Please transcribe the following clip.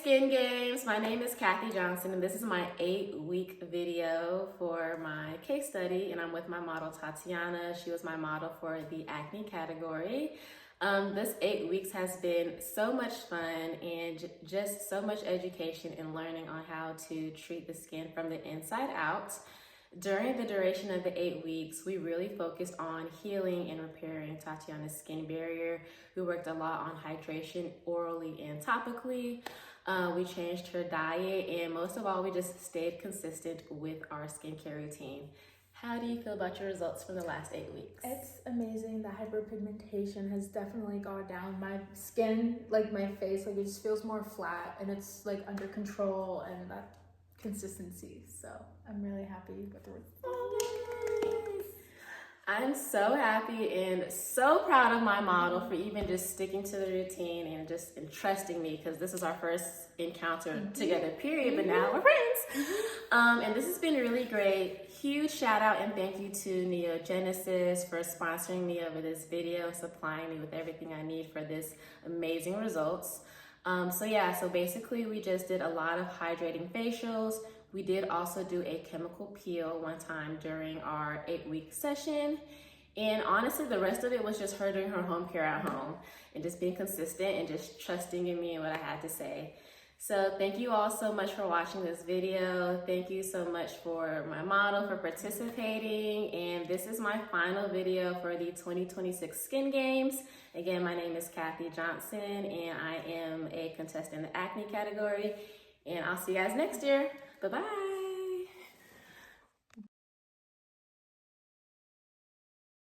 Skin Games. My name is Kathy Johnson, and this is my 8-week video for my case study, and I'm with my model Tatiana. She was my model for the acne category. This 8 weeks has been so much fun and just so much education and learning on how to treat the skin from the inside out. During the duration of the 8 weeks, we really focused on healing and repairing Tatiana's skin barrier. We worked a lot on hydration orally and topically. We changed her diet, and most of all, we just stayed consistent with our skincare routine. How do you feel about your results from the last 8 weeks? It's amazing. The hyperpigmentation has definitely gone down. My skin, like my face, like it just feels more flat and it's like under control, and that consistency. So I'm really happy with the results. I'm so happy and so proud of my model for even just sticking to the routine and just trusting me, because this is our first encounter together, period, but now we're friends. And this has been really great. Huge shout out and thank you to Neogenesis for sponsoring me over this video, supplying me with everything I need for this amazing results. So basically we just did a lot of hydrating facials. We did also do a chemical peel one time during our 8-week session. And honestly, the rest of it was just her doing her home care at home and just being consistent and just trusting in me and what I had to say. So thank you all so much for watching this video. Thank you so much for my model for participating. And this is my final video for the 2026 Skin Games. Again, my name is Kathy Johnson and I am a contestant in the acne category. And I'll see you guys next year. Bye-bye.